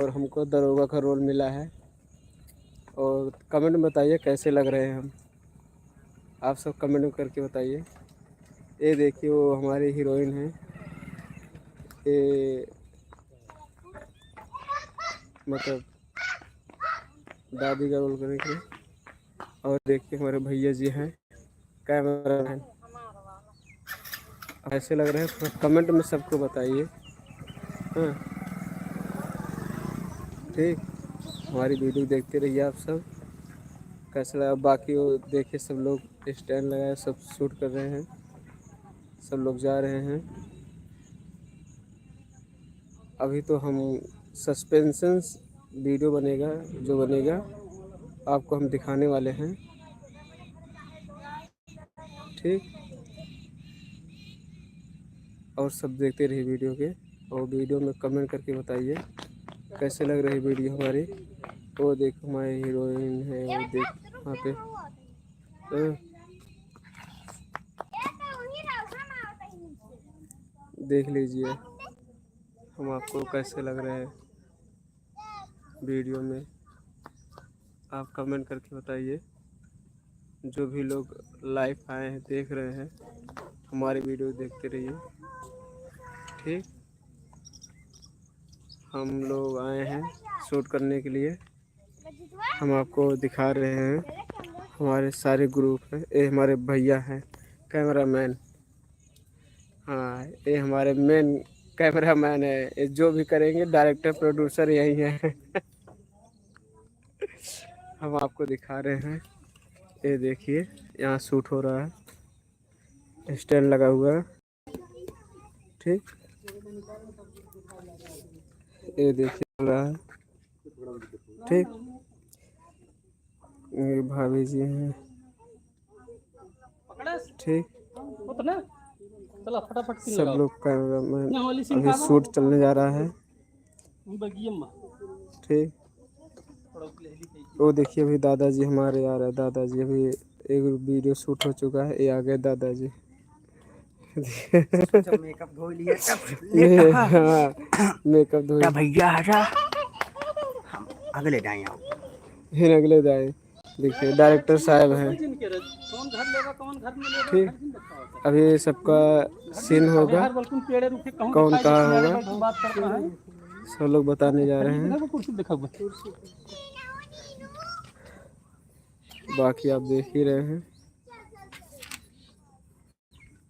और हमको दरोगा का रोल मिला है। और कमेंट में बताइए कैसे लग रहे हैं हम, आप सब कमेंट में करके बताइए। ये देखिए वो हमारी हीरोइन है, ये मतलब दादी का रोल करने के लिए। और देखिए हमारे भैया जी हैं कैमरा मैन। ऐसे लग रहे हैं थोड़ा कमेंट में सबको बताइए। हाँ ठीक, हमारी वीडियो देखते रहिए आप सब। कैसा लगा बाकी वो देखिए, सब लोग स्टैंड लगाए, सब शूट कर रहे हैं, सब लोग जा रहे हैं। अभी तो हम सस्पेंशंस वीडियो बनेगा, जो बनेगा आपको हम दिखाने वाले हैं। ठीक, और सब देखते रहिए वीडियो के, और वीडियो में कमेंट करके बताइए कैसे लग रही वीडियो हमारी। वो देखो हमारी हीरोइन है, वो देख वहाँ पे। देख लीजिए हम आपको कैसे लग रहे हैं वीडियो में, आप कमेंट करके बताइए। जो भी लोग लाइव आए हैं देख रहे हैं, हमारी वीडियो देखते रहिए। ठीक, हम लोग आए हैं शूट करने के लिए, हम आपको दिखा रहे हैं। हमारे सारे ग्रुप हैं, ये हमारे भैया हैं कैमरा मैन। हाँ, ये हमारे मेन कैमरा मैन है, ये जो भी करेंगे डायरेक्टर प्रोड्यूसर यही है। हम आपको दिखा रहे हैं, ये देखिए यहाँ शूट हो रहा है, स्टैंड लगा हुआ है। ठीक, ये देखिए हो रहा है। ठीक, ये भाभी जी हैं। ठीक, सब लोग कैमरा मैन, अभी शूट चलने जा रहा है। ठीक, वो देखिए अभी दादाजी हमारे आ रहे हैं। दादाजी अभी एक वीडियो शूट हो चुका है, ये आ गए दादाजी। मेकअप धो लिया। हाँ मेकअप धो भैया हम अगले जाए। फिर अगले दाए देखिए डायरेक्टर साहब हैं। ठीक, अभी सबका सीन होगा, कौन कहाँ होगा सब लोग बताने जा रहे हैं। बाकी आप देख ही रहे हैं,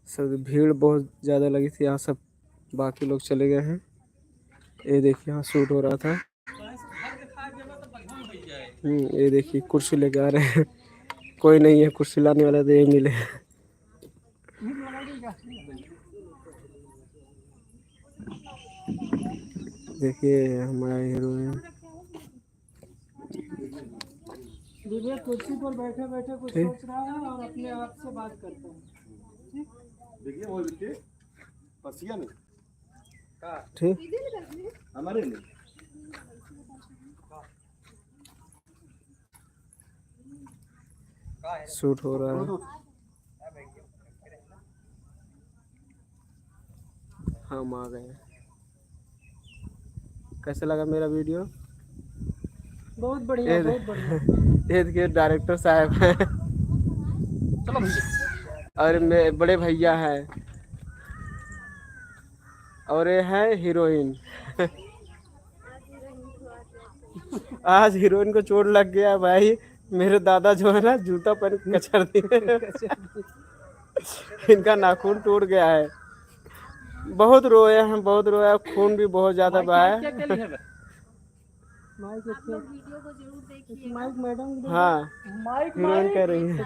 सब भीड़ बहुत ज़्यादा लगी थी यहाँ, सब बाकी लोग चले गए हैं। ये देखिए यहाँ शूट हो रहा था। ये देखिए कुर्सी लेके आ रहे हैं, कोई नहीं है कुर्सी लाने वाला, तो ये मिले। देखिए हमारा हीरोइन कुर्सी पर बैठे बैठे कुछ सोच रहा है और अपने आप से बात करता है। देखिए वो देखिए पसिया नहीं ठीक हमारे लिए शूट हो रहा है। हम आ गए। कैसे लगा मेरा वीडियो? बहुत बढ़िया, बहुत बढ़िया। ये देखिए डायरेक्टर साहब हैं और मेरे बड़े भैया हैं, और ये है हीरोइन। आज हीरोइन को चोट लग गया भाई, मेरे दादा जो है ना जूता पहन के कचर दिए। इनका नाखून टूट गया है, बहुत रोए हैं, बहुत रोया, खून भी बहुत ज्यादा बहा है। माइक वीडियो को जरूर देखिए। माइक मैडम हाँ हीरोइन कह रही है।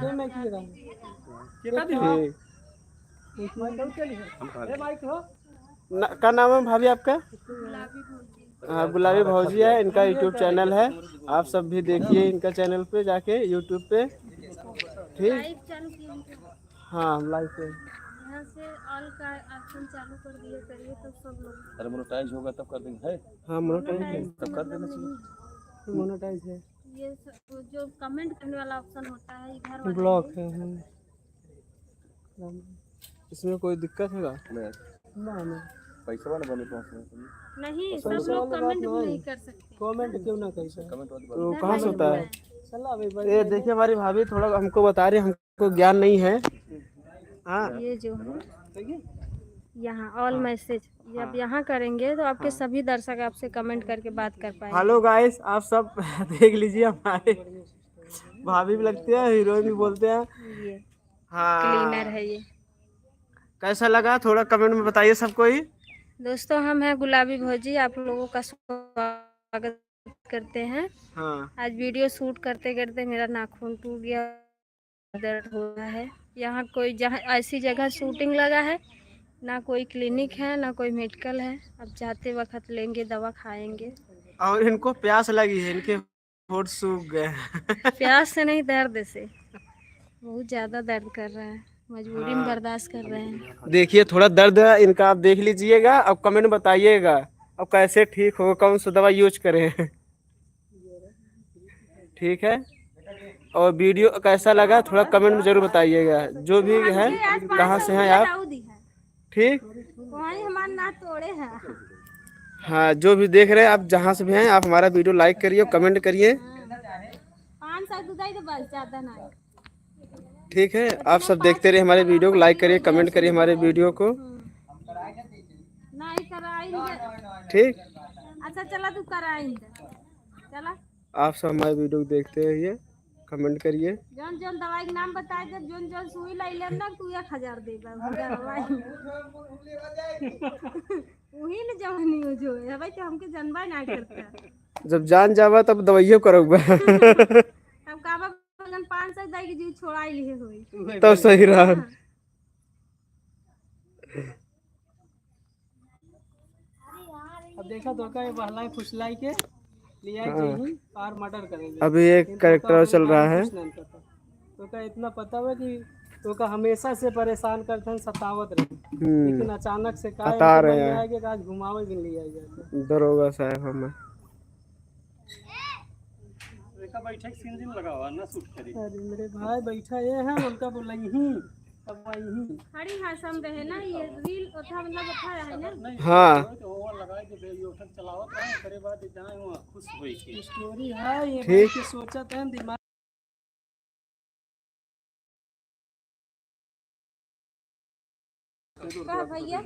क्या नाम है भाभी आपका? हाँ गुलाबी भौजी है, इनका यूट्यूब चैनल है, आप सब भी देखिए इनका चैनल पे जाके यूट्यूब पे। ठीक, हाँ हम लाइव पे यहाँ से ऑल का ऑप्शन चालू कर दिए करिए तो सब लोग। अरे मोनेटाइज होगा तब कर देंगे है। हाँ मोनेटाइज तब कर देना चाहिए, मोनेटाइज है। ये जो कमेंट करने वाला ऑप्शन होता है इधर वाला ब्लॉक है। इसमें कोई दिक्कत होगा? नहीं। पैसा वाला बने पास नहीं, सब लोग कमेंट नहीं कर सकते। कमेंट क्यों ना कर सकते? कमेंट वाली तो कहाँ से होता है? ये देखिए हमारी भाभी थोड़ा हमको बता रही है, हमको ज्ञान नहीं है। हाँ ये जो है यहाँ ऑल मैसेज, जब यहाँ करेंगे तो आपके सभी दर्शक आपसे कमेंट करके बात कर पाएंगे। हेलो गाइस, आप सब देख लीजिए, हमारे भाभी भी लगते हैं, हीरोइन भी बोलते हैं। ये हाँ, क्लीनर है ये। कैसा लगा थोड़ा कमेंट में बताइए सबको ही। दोस्तों, हम हैं गुलाबी भौजी, आप लोगों का स्वागत करते हैं। हाँ आज वीडियो शूट करते करते मेरा नाखून टूट गया, दर्द हो रहा है। यहाँ कोई जहाँ ऐसी जगह शूटिंग लगा है, ना कोई क्लिनिक है ना कोई मेडिकल है। अब जाते वक्त लेंगे दवा, खाएंगे। और इनको प्यास लगी है, इनके होठ सूख गए हैं। प्यास से नहीं, दर्द से। बहुत ज़्यादा दर्द कर रहा है, मजबूरी में बर्दाश्त कर रहे हैं। देखिए थोड़ा दर्द है इनका, आप देख लीजिएगा, अब कमेंट बताइएगा अब कैसे ठीक होगा, कौन सा दवा यूज करें। ठीक है, और वीडियो कैसा लगा थोड़ा कमेंट में जरूर बताइएगा, जो भी है, कहाँ से हैं आप। ठीक, हमारे ना तोड़े हैं। हाँ जो भी देख रहे हैं आप, जहाँ से भी हैं, आप हमारा वीडियो लाइक करिए, कमेंट करिए। 500 दूधाई तो बस, ज़्यादा ना। ठीक है, आप सब देखते रहिए हमारे वीडियो को, लाइक करिए, कमेंट करिए हमारे वीडियो को। नहीं कराएंगे। ठीक, अच्छा चला, तू कराएंगे चला। आप सब हमारे वीडियो को देखते रहिए, कमेंट करिए। जोन जोन दवाई के नाम बताए थे, जोन जोन सुई लाई लेम ना, तू 1000 दे दवाई। वही न जवानी हो जो है भाई, तो हमके जनबा ना करता। जब जान जावा तब दवाइयो करोगे। अब काबा बगन 500 दाई के जीव छोड़ाई लिए होई, तब सही रहा। अब देखा तो का ये बहलाई फुसलाई के लिया जी और मर्डर करेंगे। अभी एक कैरेक्टर चल रहा है। तो का इतना पता है कि तो का हमेशा से परेशान करते हैं, सतावत रहे, लेकिन अचानक से का बता रहे हैं है कि आज घुमावे भी लिया जाए। दरोगा साहब हमें। बैठे सीन दिन लगा हुआ ना शूट करी। अरे मेरे भाई बैठा ये है, उनका बोला यहीं अब वहीं खड़ी भाषा में रहे ना, ये रील उठा मतलब उठा है ना। हाँ लगा के यूट्यूब चलावत है, करे बाद जाए वहां खुश होई के स्टोरी है ये। ठीक, सोचा था दिमाग का भैया।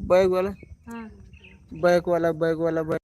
बैग वाला, हाँ बैग वाला, बैग वाला, बैग